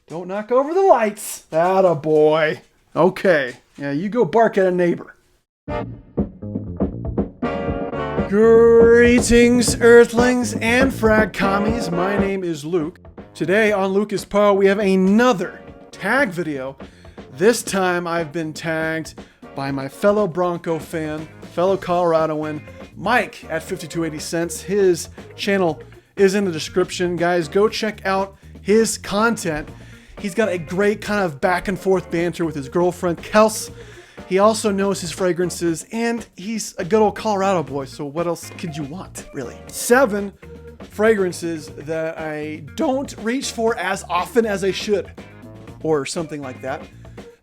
Don't knock over the lights. Atta boy. Okay. Yeah, you go bark at a neighbor. Greetings, Earthlings and Frag Commies. My name is Luke. Today on Lucas Poe, we have another tag video. This time I've been tagged by my fellow Bronco fan, fellow Coloradoan, Mike at 5280 cents. His channel is in the description. Guys, go check out his content. He's got a great kind of back and forth banter with his girlfriend, Kels. He also knows his fragrances, and he's a good old Colorado boy, so what else could you want, really? 7 fragrances that I don't reach for as often as I should, or something like that.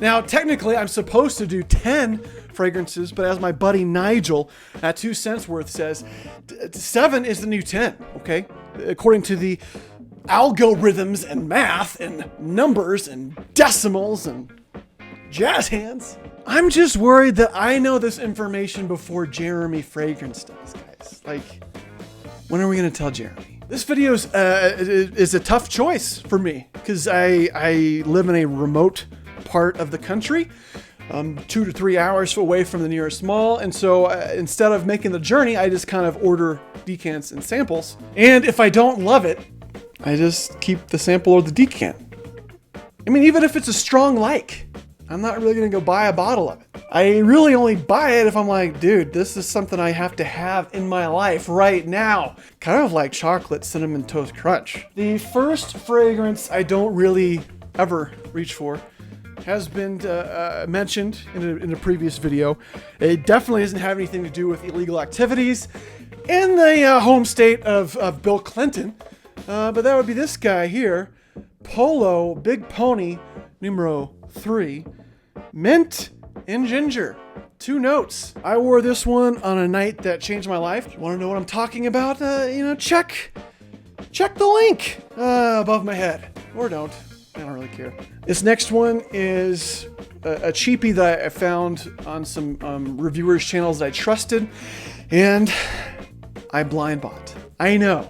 Now, technically, I'm supposed to do 10 fragrances, but as my buddy Nigel at 2 cents worth says, 7 is the new 10, okay? According to the algorithms and math and numbers and decimals and jazz hands. I'm just worried that I know this information before Jeremy Fragrance does, guys. Like, when are we gonna tell Jeremy? This video is a tough choice for me because I live in a remote part of the country, 2 to 3 hours away from the nearest mall, and so instead of making the journey, I just kind of order decants and samples. And if I don't love it, I just keep the sample or the decant. I mean, even if it's a strong like, I'm not really gonna go buy a bottle of it. I really only buy it if I'm like, dude, this is something I have to have in my life right now. Kind of like chocolate cinnamon toast crunch. The first fragrance I don't really ever reach for has been mentioned in a previous video. It definitely doesn't have anything to do with illegal activities in the home state of Bill Clinton. But that would be this guy here, Polo Big Pony numero 3, mint and ginger. 2 notes. I wore this one on a night that changed my life. You want to know what I'm talking about? Check the link above my head, or don't. I don't really care. This next one is a cheapie that I found on some reviewers' channels that I trusted, and I blind bought. I know.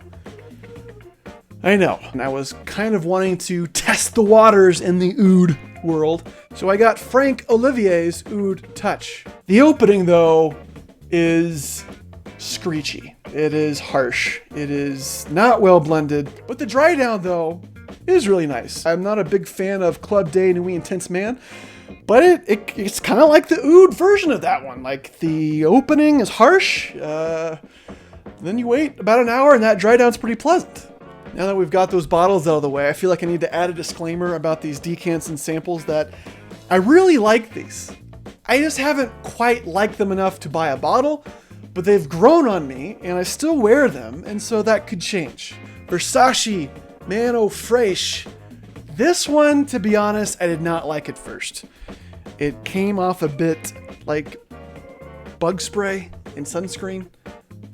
And I was kind of wanting to test the waters in the oud world, so I got Frank Olivier's Oud Touch. The opening, though, is screechy. It is harsh. It is not well blended, but the dry down, though, is really nice. I'm not a big fan of Club Day Nuit Intense Man, but it's kind of like the oud version of that one. Like, the opening is harsh, then you wait about an hour and that dry down's pretty pleasant. Now that we've got those bottles out of the way, I feel like I need to add a disclaimer about these decants and samples that I really like these. I just haven't quite liked them enough to buy a bottle, but they've grown on me and I still wear them, and so that could change. Versace Mano Fresh. This one, to be honest, I did not like at first. It came off a bit like bug spray and sunscreen,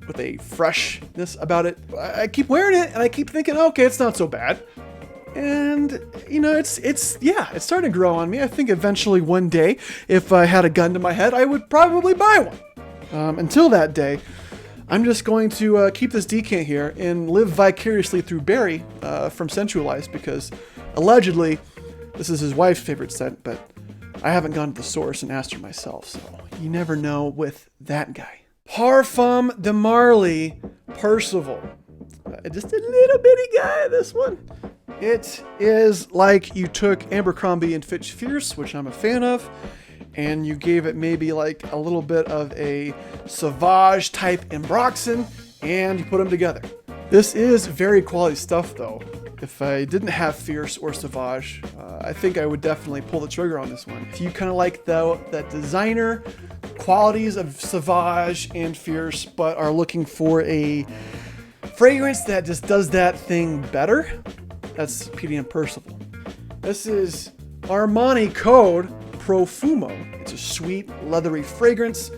with a freshness about it. I keep wearing it and I keep thinking, okay, it's not so bad. And it's starting to grow on me. I think eventually one day, if I had a gun to my head, I would probably buy one. Until that day, I'm just going to keep this decant here and live vicariously through Barry from Sensualized, because allegedly this is his wife's favorite scent, but I haven't gone to the source and asked her myself, so you never know with that guy. Parfum de Marly Percival. Just a little bitty guy, this one. It is like you took Abercrombie and Fitch Fierce, which I'm a fan of, and you gave it maybe like a little bit of a Sauvage type Ambroxan, and you put them together. This is very quality stuff, though. If I didn't have Fierce or Sauvage, I think I would definitely pull the trigger on this one. If you kind of like that designer qualities of Sauvage and Fierce, but are looking for a fragrance that just does that thing better, that's PDM Percival. This is Armani Code Profumo. It's a sweet, leathery fragrance.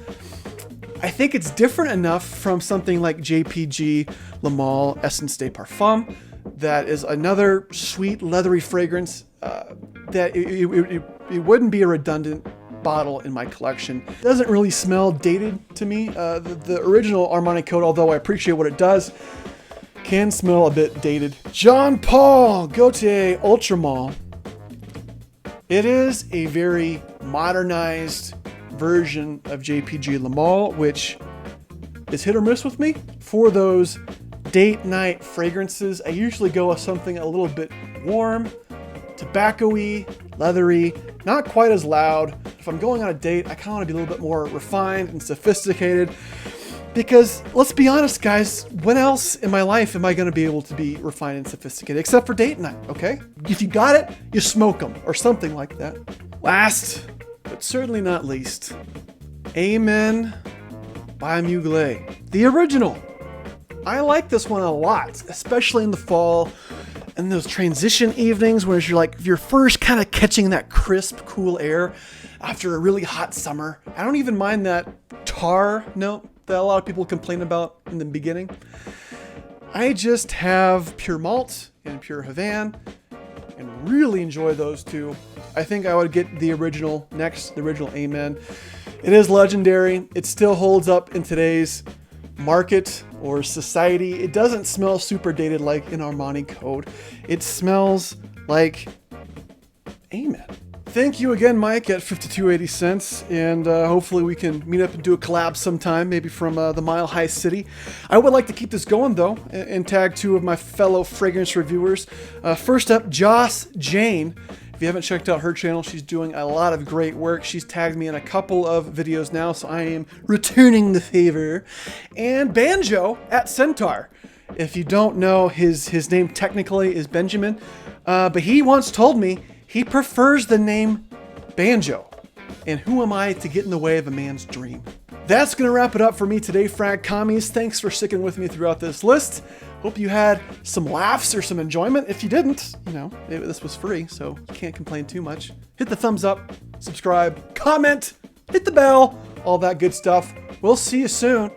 I think it's different enough from something like JPG Le Male Essence de Parfum that is another sweet, leathery fragrance that it wouldn't be a redundant bottle in my collection. It doesn't really smell dated to me. The original Armani Code, although I appreciate what it does, can smell a bit dated. Jean Paul Gaultier Ultramall. It is a very modernized version of JPG Lamal, which is hit or miss with me. For those date night fragrances, I usually go with something a little bit warm, tobacco-y, leathery, not quite as loud. If I'm going on a date, I kind of want to be a little bit more refined and sophisticated. Because let's be honest, guys, when else in my life am I going to be able to be refined and sophisticated except for date night, okay? If you got it, you smoke them or something like that. Last, but certainly not least, Amen by Mugler, the original. I like this one a lot, especially in the fall and those transition evenings where you're first kind of catching that crisp, cool air after a really hot summer. I don't even mind that tar note that a lot of people complain about in the beginning. I just have pure malt and pure Havana and really enjoy those two. I think I would get the original next, the original Amen. It is legendary. It still holds up in today's market or society. It doesn't smell super dated like an Armani Code. It smells like Amen. Thank you again, Mike, at 52.80 cents, and hopefully we can meet up and do a collab sometime, maybe from the Mile High City. I would like to keep this going, though, and tag two of my fellow fragrance reviewers. First up, Joss Jane. If you haven't checked out her channel, she's doing a lot of great work. She's tagged me in a couple of videos now, so I am returning the favor. And Banjo at Scentaur. If you don't know, his name technically is Benjamin, but he once told me he prefers the name Banjo. And who am I to get in the way of a man's dream? That's going to wrap it up for me today, Frag Commies. Thanks for sticking with me throughout this list. Hope you had some laughs or some enjoyment. If you didn't, this was free, so you can't complain too much. Hit the thumbs up, subscribe, comment, hit the bell, all that good stuff. We'll see you soon.